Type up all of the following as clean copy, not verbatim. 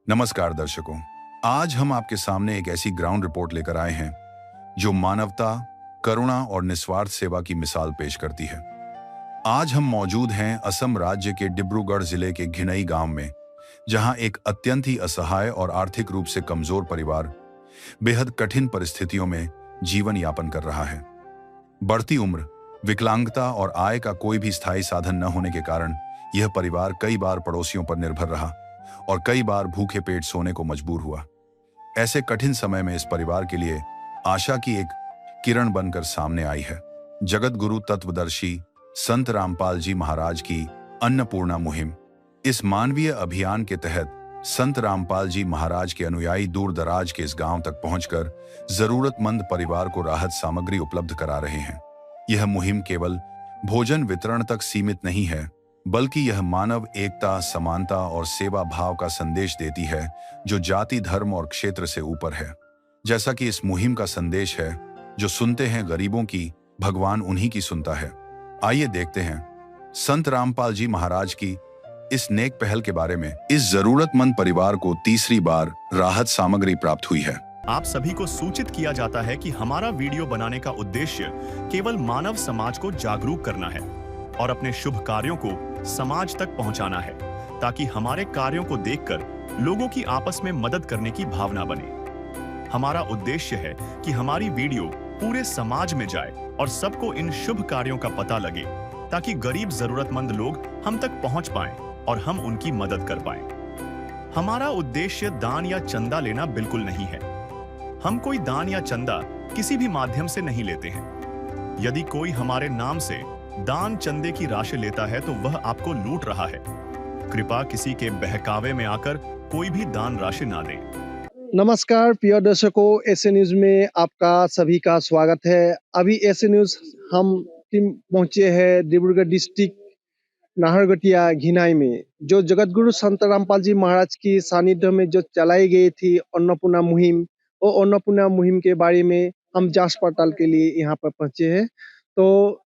नमस्कार दर्शकों, आज हम आपके सामने एक ऐसी ग्राउंड रिपोर्ट लेकर आए हैं जो मानवता, करुणा और निस्वार्थ सेवा की मिसाल पेश करती है। आज हम मौजूद हैं असम राज्य के डिब्रूगढ़ जिले के घिनई गांव में, जहां एक अत्यंत ही असहाय और आर्थिक रूप से कमजोर परिवार बेहद कठिन परिस्थितियों में जीवन यापन कर रहा है। बढ़ती उम्र, विकलांगता और आय का कोई भी स्थायी साधन न होने के कारण यह परिवार कई बार पड़ोसियों पर निर्भर रहा और कई बार भूखे पेट सोने को मजबूर हुआ। ऐसे कठिन समय में इस परिवार के लिए आशा की एक किरण बनकर सामने आई है। जगत गुरु तत्वदर्शी संत रामपाल जी महाराज की अन्नपूर्णा मुहिम। इस मानवीय अभियान के तहत संत रामपाल जी महाराज के अनुयायी दूर दराज के इस गांव तक पहुंचकर जरूरतमंद परिवार को राहत सामग्री उपलब्ध करा रहे हैं। यह मुहिम केवल भोजन वितरण तक सीमित नहीं है, बल्कि यह मानव एकता, समानता और सेवा भाव का संदेश देती है, जो जाति, धर्म और क्षेत्र से ऊपर है। जैसा कि इस मुहिम का संदेश है, जो सुनते हैं गरीबों की, भगवान उन्हीं की सुनता है। आइए देखते हैं संत रामपाल जी महाराज की इस नेक पहल के बारे में। इस जरूरतमंद परिवार को तीसरी बार राहत सामग्री प्राप्त हुई है। आप सभी को सूचित किया जाता है कि हमारा वीडियो बनाने का उद्देश्य केवल मानव समाज को जागरूक करना है और अपने शुभ कार्यों को समाज तक पहुंचाना है, ताकि हमारे कार्यों को देखकर लोगों की आपस में मदद करने की भावना बने। हमारा उद्देश्य है कि हमारी वीडियो पूरे समाज में जाए और सबको इन शुभ कार्यों का पता लगे, ताकि गरीब जरूरतमंद लोग हम तक पहुंच पाएं और हम उनकी मदद कर पाएं। हमारा उद्देश्य दान या चंदा लेना बिल्कुल नहीं है। हम कोई दान या चंदा किसी भी माध्यम से नहीं लेते हैं। यदि कोई हमारे नाम से दान चंदे की राशि लेता है तो वह आपको लूट रहा है। कृपया किसी के बहकावे में आकर कोई भी दान राशि ना दे। नमस्कार प्रिय दर्शकों, एसए न्यूज में आपका सभी का स्वागत है। अभी एसए न्यूज हम टीम पहुंचे हैं डिब्रूगढ़ डिस्ट्रिक्ट नाहरगटिया घिनाई में, जो जगत गुरु संत रामपाल जी महाराज की सानिध्य में जो चलाई गई थी अन्नपूर्णा मुहिम, वो अन्नपूर्णा मुहिम के बारे में हम जांच पड़ताल के लिए यहाँ पर पहुंचे हैं। तो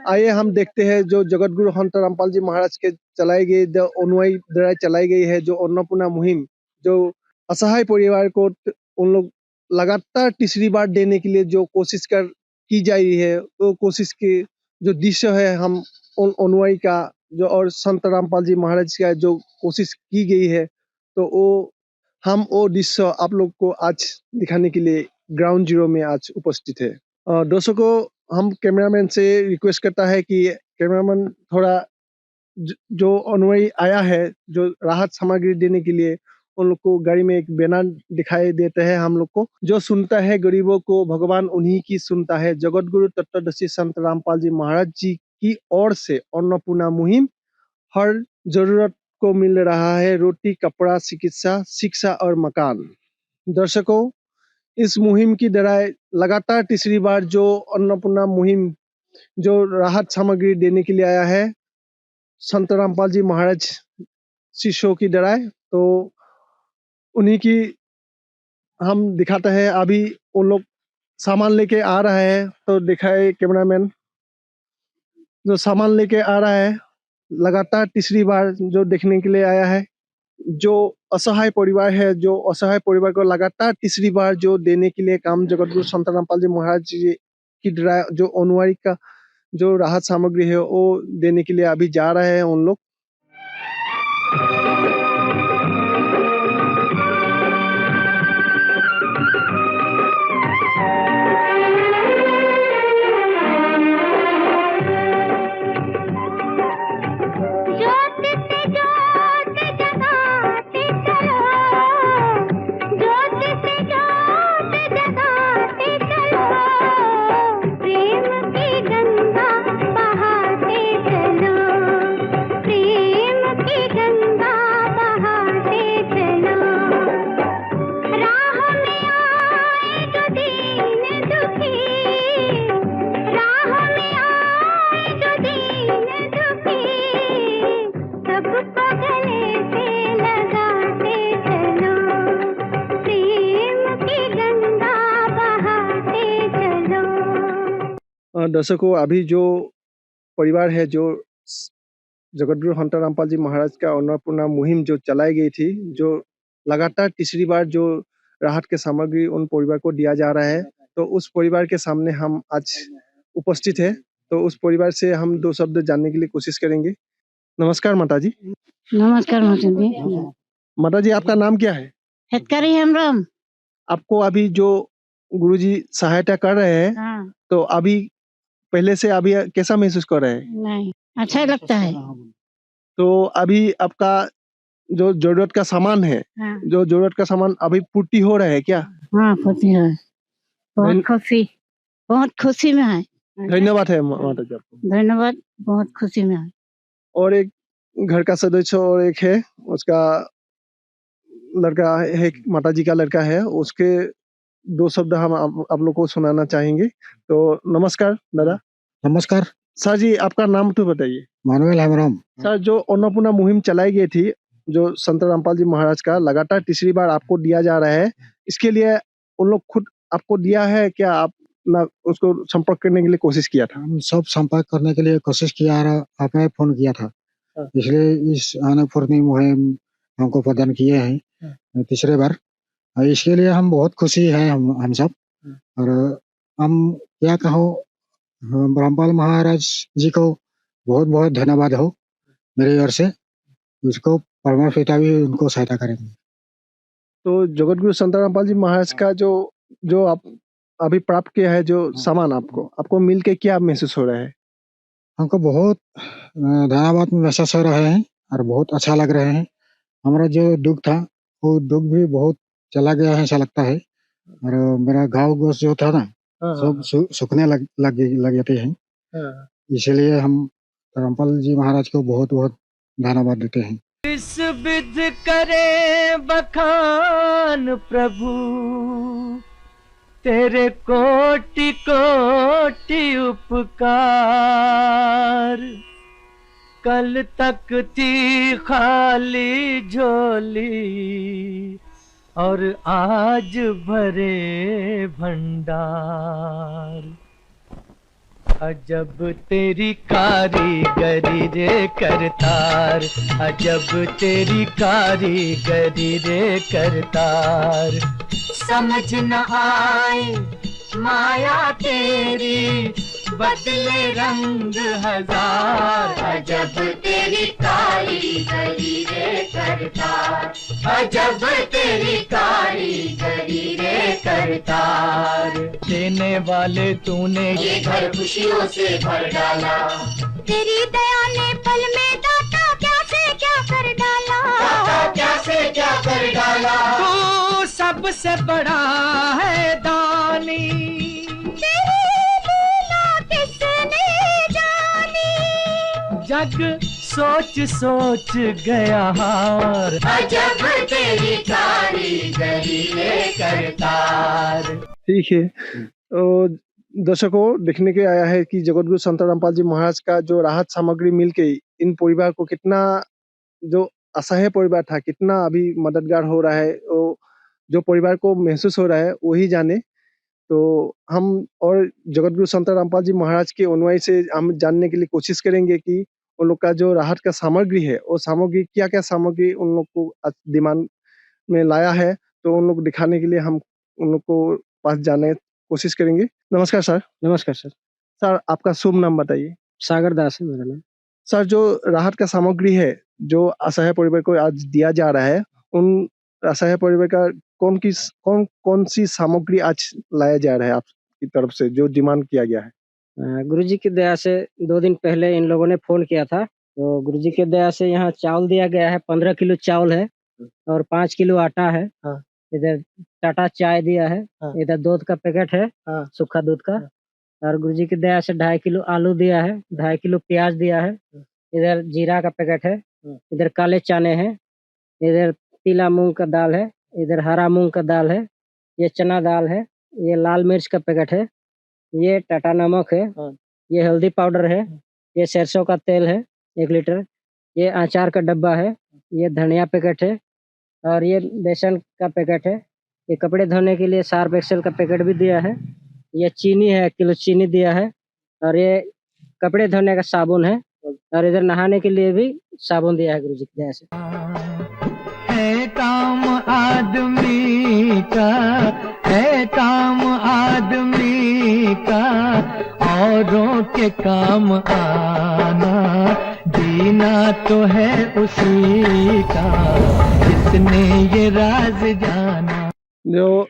आइए हम देखते हैं जो जगत गुरु संत रामपाल जी महाराज के चलाई गई, जो अनुयायी द्वारा चलाई गई है जो अन्नपूर्णा मुहिम, जो असहाय परिवार को उन लोग लगातार तीसरी बार देने के लिए जो कोशिश की जा रही है, वो कोशिश की जो दृश्य है हम उन अनुयायी का जो और संत रामपाल जी महाराज का जो कोशिश की गई है, तो वो दृश्य आप लोग को आज दिखाने के लिए ग्राउंड जीरो में आज उपस्थित है। दर्शकों, हम कैमरामैन से रिक्वेस्ट करता है कि कैमरामैन थोड़ा जो अनुयायी आया है जो राहत सामग्री देने के लिए, उन लोग को गाड़ी में एक बैनर दिखाई देते हैं। हम लोग को जो सुनता है गरीबों को, भगवान उन्हीं की सुनता है। जगत गुरु तत्वदर्शी संत रामपाल जी महाराज जी की ओर से अन्नपूर्णा मुहिम हर जरूरत को मिल रहा है रोटी, कपड़ा, चिकित्सा, शिक्षा और मकान। दर्शकों, इस मुहिम की तरह लगातार तीसरी बार जो अन्नपूर्णा मुहिम जो राहत सामग्री देने के लिए आया है संत रामपाल जी महाराज शिष्यों की तरह, तो उन्हीं की हम दिखाते हैं। अभी उन लोग सामान लेके आ रहा है, तो दिखाए कैमरामैन जो सामान लेके आ रहा है, लगातार तीसरी बार जो देखने के लिए आया है। जो असहाय परिवार है, जो असहाय परिवार को लगातार तीसरी बार जो देने के लिए काम जगत गुरु संत रामपाल जी महाराज जी की जो अनुयायी का जो राहत सामग्री है वो देने के लिए अभी जा रहे हैं उन लोग। दर्शकों, अभी जो परिवार है जो जगत गुरु संत रामपाल जी महाराज का अन्नपूर्णा मुहिम जो चलाई गई थी, जो लगातार तीसरी बार जो राहत के सामग्री उन परिवार को दिया जा रहा है, तो उस परिवार के सामने हम आज उपस्थित है। तो उस परिवार से हम दो शब्द जानने के लिए कोशिश करेंगे। नमस्कार माता जी। नमस्कार माता जी। माता जी, आपका नाम क्या है? हितकारी हेम्ब्रम। आपको अभी जो गुरुजी सहायता कर रहे हैं, हाँ, तो अभी पहले से अभी कैसा महसूस कर रहे हैं? नहीं अच्छा लगता है। तो अभी आपका जो जरूरत का सामान है, हाँ, जो जरूरत का सामान अभी पूर्ति हो रहा है क्या? हाँ खुशी है, धन- बहुत खुशी में है। धन्यवाद है माता जी आपको। धन्यवाद, बहुत खुशी में है। और एक घर का सदस्य और एक है, उसका लड़का है, माता जी का लड़का है, उसके दो शब्द हम आप लोग को सुनाना चाहेंगे। तो नमस्कार दादा। नमस्कार। सर जी, आपका नाम तो बताइए। मानुएल हेम्ब्रम। सर, जो अन्नपूर्णा मुहिम चलाई गई थी, जो संत रामपाल जी महाराज का लगातार तीसरी बार आपको दिया जा रहा है, इसके लिए उन लोग खुद आपको दिया है क्या? आप ना उसको संपर्क करने के लिए कोशिश किया था? हम सब संपर्क करने के लिए कोशिश किया और आपने फोन किया था, हाँ। इसलिए इस अन्नपूर्णा मुहिम हमको प्रदान किए हैं तीसरे बार। और इसके लिए हम बहुत खुशी है, हम सब। और हम क्या कहो, रामपाल महाराज जी को बहुत बहुत धन्यवाद हो मेरी ओर से। उसको परमात्मा पिता भी उनको सहायता करेंगे। तो जगत गुरु संत रामपाल जी महाराज का जो आप अभी प्राप्त किया है, जो सामान आपको मिल के क्या महसूस हो रहा है? हमको बहुत धन्यवाद महसूस हो रहे हैं और बहुत अच्छा लग रहे हैं। हमारा जो दुख था, वो दुख भी बहुत चला गया है, ऐसा लगता है। और मेरा घाव गोश जो था ना, सब सूखने लग जाते हैं। इसलिए हम रामपाल जी महाराज को बहुत बहुत धन्यवाद देते हैं। इस विध करे बखान प्रभु, तेरे कोटि कोटि उपकार। कल तक थी खाली झोली और आज भरे भंडार। अजब तेरी कारीगरी रे करतार, अजब तेरी कारीगरी रे करतार। समझ न आए माया तेरी, बदले रंग हजार। अजब तेरी कारीगरी रे करतार, अजब तेरी कारीगरी रे करतार। देने वाले तूने ये घर खुशियों से भर डाला, तेरी दया ने पल में दाता क्या से क्या कर डाला। दाता क्या से क्या कर डाला। तू सबसे बड़ा है दानी, जग सोच सोच गया हार। अजब तेरी कारीगरी रे करतार। ठीक है। तो दर्शकों, देखने के आया है कि जगत गुरु संत रामपाल जी महाराज का जो राहत सामग्री मिलके इन परिवार को कितना, जो असहाय परिवार था, कितना अभी मददगार हो रहा है। वो जो परिवार को महसूस हो रहा है वही जाने। तो हम और जगत गुरु संत रामपाल जी महाराज के अनुयायी से हम जानने के लिए कोशिश करेंगे कि उन लोग का जो राहत का सामग्री है, वो सामग्री क्या सामग्री उन लोग को आज दिमाग में लाया है, तो उन लोग दिखाने के लिए हम उन लोग को पास जाने कोशिश करेंगे। नमस्कार सर। नमस्कार सर। सर, आपका शुभ नाम बताइए। सागर दास है मेरा नाम। सर, जो राहत का सामग्री है जो असहाय परिवार को आज दिया जा रहा है, उन असहाय परिवार का कौन सी सामग्री आज लाया जा रहा है आपकी तरफ से, जो डिमांड किया गया है? गुरुजी की दया से 2 दिन पहले इन लोगों ने फोन किया था, तो गुरुजी की दया से यहाँ चावल दिया गया है। 15 किलो चावल है और 5 किलो आटा है। हाँ। इधर टाटा चाय दिया है। हाँ। इधर दूध का पैकेट है। हाँ। सूखा दूध का। और गुरुजी की दया से 2.5 किलो आलू दिया है, 2.5 किलो प्याज दिया है। इधर जीरा का पैकेट है। इधर काले चने हैं। इधर पीला मूंग का दाल है। इधर हरा मूंग का दाल है। ये चना दाल है। ये लाल मिर्च का पैकेट है। ये टाटा नमक है। ये हल्दी पाउडर है। ये सरसों का तेल है 1 लीटर। ये अचार का डब्बा है। ये धनिया पैकेट है और ये बेसन का पैकेट है। ये कपड़े धोने के लिए सर्फ एक्सेल का पैकेट भी दिया है। ये चीनी है, 1 किलो चीनी दिया है। और ये कपड़े धोने का साबुन है। और इधर नहाने के लिए भी साबुन दिया है गुरुजी की दया से। है काम आदमी का है, काम आदमी का औरों के काम आना, जीना तो है उसी का जिसने ये राज जाना। जो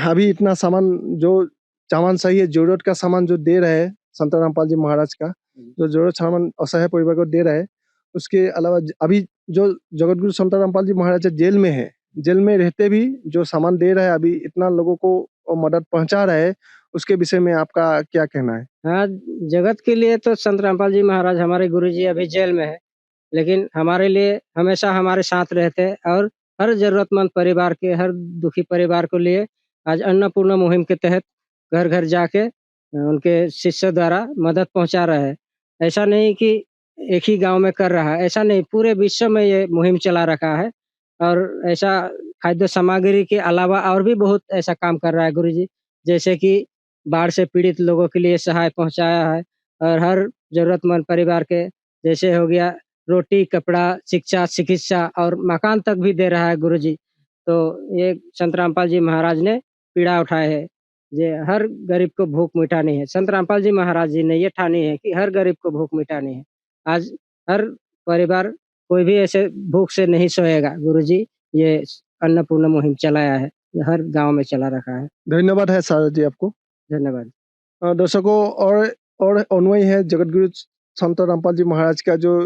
अभी इतना सामान जो सामान सही है, जरूरत का सामान जो दे रहे हैं संत रामपाल जी महाराज का, जो जरूरत सामान असहाय परिवार को दे रहे हैं, उसके अलावा अभी जो जगत गुरु संत रामपाल जी महाराज जेल में है, जेल में रहते भी जो सामान दे रहे हैं, अभी इतना लोगों को मदद पहुंचा रहे हैं, उसके विषय में आपका क्या कहना है? हाँ, जगत के लिए तो संत रामपाल जी महाराज हमारे गुरुजी अभी जेल में है, लेकिन हमारे लिए हमेशा हमारे साथ रहते हैं और हर जरूरतमंद परिवार के, हर दुखी परिवार को लिए आज अन्नपूर्णा मुहिम के तहत घर घर जाके उनके शिष्यों द्वारा मदद पहुंचा रहे हैं। ऐसा नहीं कि एक ही गांव में कर रहा है, ऐसा नहीं, पूरे विश्व में ये मुहिम चला रखा है। और ऐसा खाद्य सामग्री के अलावा और भी बहुत ऐसा काम कर रहा है गुरुजी, जैसे कि बाढ़ से पीड़ित लोगों के लिए सहाय पहुंचाया है और हर जरूरतमंद परिवार के, जैसे हो गया रोटी, कपड़ा, शिक्षा, चिकित्सा और मकान तक भी दे रहा है गुरुजी। तो ये संत रामपाल जी महाराज ने पीड़ा उठाए है, ये हर गरीब को भूख मिटानी है। संत रामपाल जी महाराज जी ने ये ठानी है कि हर गरीब को भूख मिटानी है। आज हर परिवार कोई भी ऐसे भूख से नहीं सोएगा। गुरुजी ये अन्नपूर्णा मुहिम चलाया है, ये हर गांव में चला रखा है। धन्यवाद है सर जी आपको। धन्यवाद। दर्शकों और अनुयायी है जगत गुरु संत रामपाल जी महाराज का जो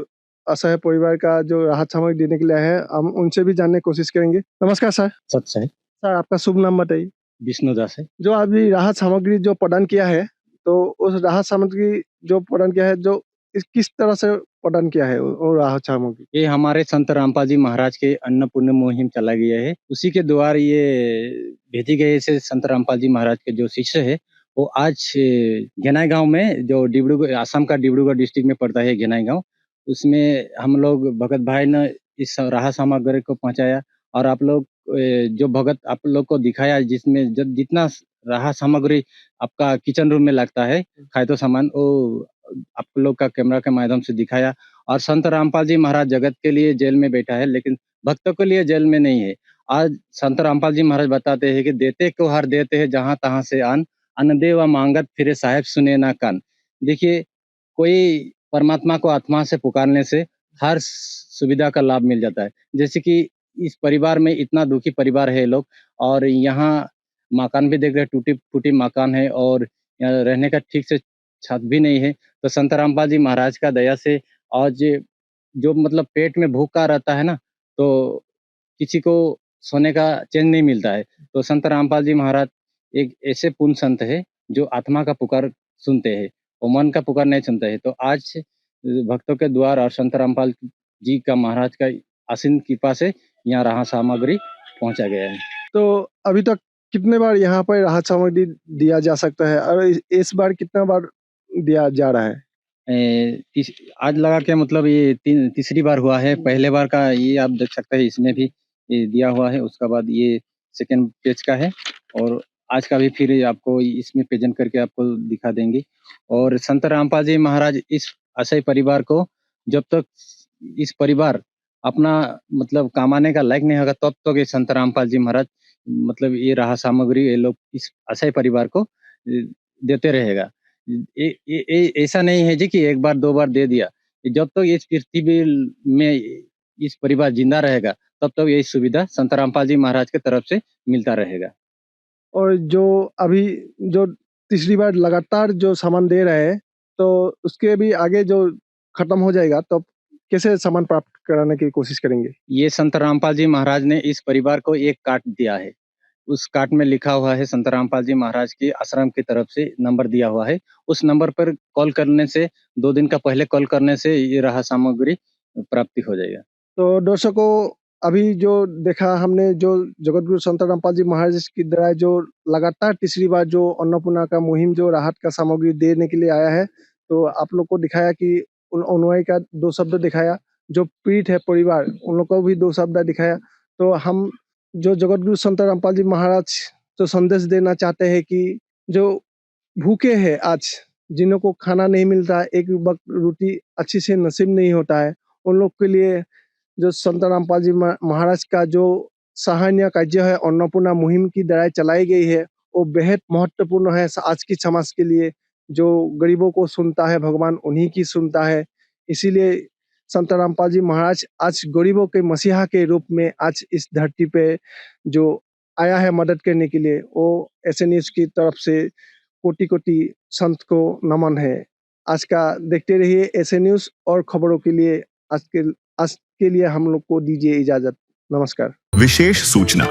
असहाय परिवार का जो राहत सामग्री देने के लिए है, हम उनसे भी जानने की कोशिश करेंगे। नमस्कार सर। सत्य है, सर आपका शुभ नाम बताइए। विष्णुदास है। जो अभी राहत सामग्री जो प्रदान किया है, तो उस राहत सामग्री जो प्रदान किया है, जो किस तरह से प्रदान किया है वो राहत सामग्री? ये हमारे संत रामपाल जी महाराज के अन्नपूर्णा मुहिम चला गया है, उसी के द्वारा ये भेजी गए से संत रामपाल जी महाराज के जो शिष्य है वो आज घेनाई गांव में, जो डिब्रूगढ़ आसाम का डिब्रूगढ़ डिस्ट्रिक्ट में पड़ता है घेनाई गांव, उसमें हम लोग भगत भाई ने इस राहत सामग्री को पहुंचाया। और आप लोग जो भगत आप लोग को दिखाया, जिसमें जितना राहत सामग्री आपका किचन रूम में लगता है खाद्य सामान, वो आप लोग का कैमरा के माध्यम से दिखाया। और संत रामपाल जी महाराज जगत के लिए जेल में बैठा है, लेकिन भक्तों के लिए जेल में नहीं है। आज संत रामपाल जी महाराज बताते हैं कि देते को हर देते हैं, जहां तहां से अन्न दे व मांगत फिरे साहेब सुने ना कान। देखिए, कोई परमात्मा को आत्मा से पुकारने से हर सुविधा का लाभ मिल जाता है। जैसे कि इस परिवार में इतना दुखी परिवार है लोग, और यहाँ मकान भी देख रहे, टूटी फूटी मकान है और यहाँ रहने का ठीक से छत भी नहीं है। तो संत रामपाल जी महाराज का दया से आज जो मतलब पेट में भूखा रहता है ना, तो किसी को सोने का चैन नहीं मिलता है। तो संत रामपाल जी महाराज एक ऐसे पूर्ण संत है जो आत्मा का पुकार सुनते हैं और मन का पुकार नहीं सुनते हैं। तो आज भक्तों के द्वार और संत रामपाल जी का महाराज का असीम कृपा से यहाँ राहत सामग्री पहुंचा गया है। तो अभी तक कितने बार यहाँ पर राहत सामग्री दिया जा सकता है और इस बार कितना बार दिया जा रहा है? आज लगा के मतलब ये तीसरी बार हुआ है। पहले बार का ये आप देख सकते हैं, इसमें भी ये दिया हुआ है। उसका बाद ये सेकंड पेज का है और आज का भी फिर आपको इसमें प्रेजेंट करके आपको दिखा देंगे। और संत रामपाल जी महाराज इस असहाय परिवार को, जब तक इस परिवार अपना मतलब कमाने का लायक नहीं होगा, तब तक ये संत रामपाल जी महाराज मतलब ये राहत सामग्री ये लोग इस असहाय परिवार को देते रहेगा। ऐसा नहीं है जी कि एक बार दो बार दे दिया। जब तक इस पृथ्वी में इस परिवार जिंदा रहेगा, तब तक यही सुविधा संत रामपाल जी महाराज के तरफ से मिलता रहेगा। और जो अभी जो तीसरी बार लगातार जो सामान दे रहे हैं, तो उसके भी आगे जो खत्म हो जाएगा, तो कैसे सामान प्राप्त कराने की कोशिश करेंगे? ये संत रामपाल जी महाराज ने इस परिवार को एक कार्ड दिया है। उस कार्ड में लिखा हुआ है संत रामपाल जी महाराज के आश्रम की तरफ से नंबर दिया हुआ है। उस नंबर पर कॉल करने से 2 दिन का पहले कॉल करने से ये राहत सामग्री प्राप्ति हो जाएगा। तो दर्शकों, अभी जो देखा हमने, जो जगत गुरु संत रामपाल जी महाराज की द्वारा जो लगातार तीसरी बार जो अन्नपूर्णा का मुहिम जो राहत का सामग्री देने के लिए आया है, तो आप लोग को दिखाया कि उन अनुयायी का 2 शब्द दिखाया, जो पीड़ित है परिवार उन लोग को भी 2 शब्द दिखाया। तो हम जो जगत गुरु संत रामपाल जी महाराज तो संदेश देना चाहते हैं कि जो भूखे हैं आज, जिन्हों को खाना नहीं मिलता, एक वक्त रोटी अच्छी से नसीब नहीं होता है, उन लोग के लिए जो संत रामपाल जी महाराज का जो सराहनीय कार्य है अन्नपूर्णा मुहिम की द्वारा चलाई गई है वो बेहद महत्वपूर्ण है आज की समाज के लिए। जो गरीबों को सुनता है भगवान उन्हीं की सुनता है। इसीलिए संत रामपाल जी महाराज आज गरीबों के मसीहा के रूप में आज इस धरती पे जो आया है मदद करने के लिए, वो एसएन न्यूज़ की तरफ से कोटि कोटि संत को नमन है। आज का देखते रहिए एसएन न्यूज़ और खबरों के लिए आज के लिए हम लोग को दीजिए इजाजत। नमस्कार। विशेष सूचना,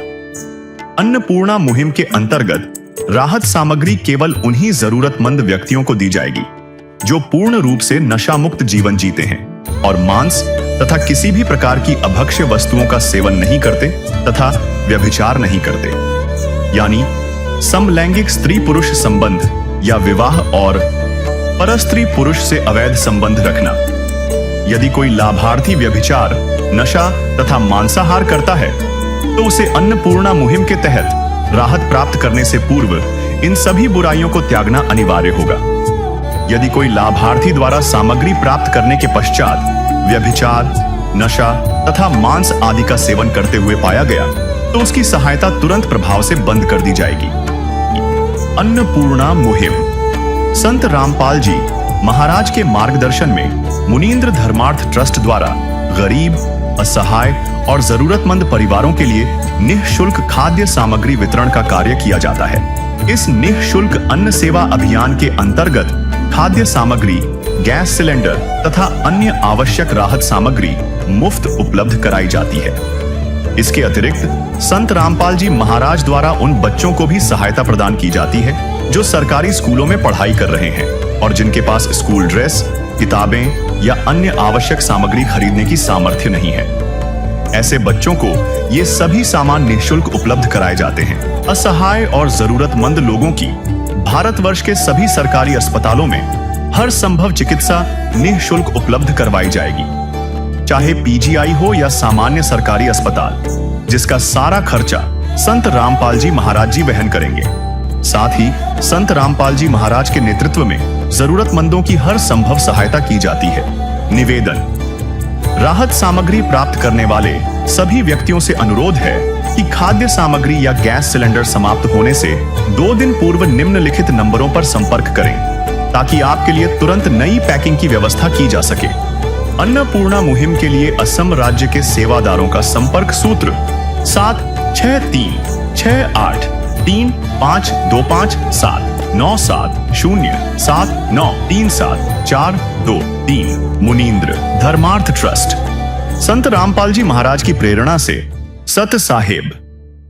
अन्नपूर्णा मुहिम के अंतर्गत राहत सामग्री केवल उन्हीं जरूरतमंद व्यक्तियों को दी जाएगी जो पूर्ण रूप से नशा मुक्त जीवन जीते हैं और मांस तथा किसी भी प्रकार की अभक्ष्य वस्तुओं का सेवन नहीं करते तथा व्यभिचार नहीं करते, यानी समलैंगिक स्त्री पुरुष संबंध या विवाह और परस्त्री पुरुष से अवैध संबंध रखना। यदि कोई लाभार्थी व्यभिचार, नशा तथा मांसाहार करता है तो उसे अन्नपूर्णा मुहिम के तहत राहत प्राप्त करने से पूर्व इन सभी बुराइयों को त्यागना अनिवार्य होगा। यदि कोई लाभार्थी द्वारा सामग्री प्राप्त करने के पश्चात व्यभिचार, नशा तथा मांस आदि का सेवन करते हुए पाया गया तो उसकी सहायता तुरंत प्रभाव से बंद कर दी जाएगी। अन्नपूर्णा मुहिम संत रामपाल जी महाराज के मार्गदर्शन में मुनींद्र धर्मार्थ ट्रस्ट द्वारा गरीब, असहाय और जरूरतमंद परिवारों के लिए निःशुल्क खाद्य सामग्री वितरण का कार्य किया जाता है। इस निःशुल्क अन्न सेवा अभियान के अंतर्गत खाद्य सामग्री, गैस सिलेंडर तथा अन्य आवश्यक राहत सामग्री मुफ्त उपलब्ध कराई जाती है। इसके अतिरिक्त संत रामपाल जी महाराज द्वारा उन बच्चों को भी सहायता प्रदान की जाती है जो सरकारी स्कूलों में पढ़ाई कर रहे हैं और जिनके पास स्कूल ड्रेस, किताबें या अन्य आवश्यक सामग्री खरीदने की सामर्थ्य नहीं है। ऐसे बच्चों को ये सभी सामान निःशुल्क उपलब्ध कराए जाते हैं। असहाय और जरूरतमंद लोगों की भारतवर्ष के सभी सरकारी अस्पतालों में हर संभव चिकित्सा निःशुल्क उपलब्ध करवाई जाएगी, चाहे पीजीआई हो या सामान्य सरकारी अस्पताल, जिसका सारा खर्चा संत रामपाल जी महाराज जी वहन करेंगे। साथ ही संत रामपाल जी महाराज के नेतृत्व में जरूरतमंदों की हर संभव सहायता की जाती है। निवेदन, राहत सामग्री प्राप्त करने वाले सभी व्यक्तियों से अनुरोध है कि खाद्य सामग्री या गैस सिलेंडर समाप्त होने से 2 दिन पूर्व निम्नलिखित नंबरों पर संपर्क करें ताकि आपके लिए तुरंत नई पैकिंग की व्यवस्था की जा सके। अन्नपूर्णा मुहिम के लिए असम राज्य के सेवादारों का संपर्क सूत्र 7668352573979037393742 मुनींद्र धर्मार्थ ट्रस्ट। संत रामपाल जी महाराज की प्रेरणा से सत साहेब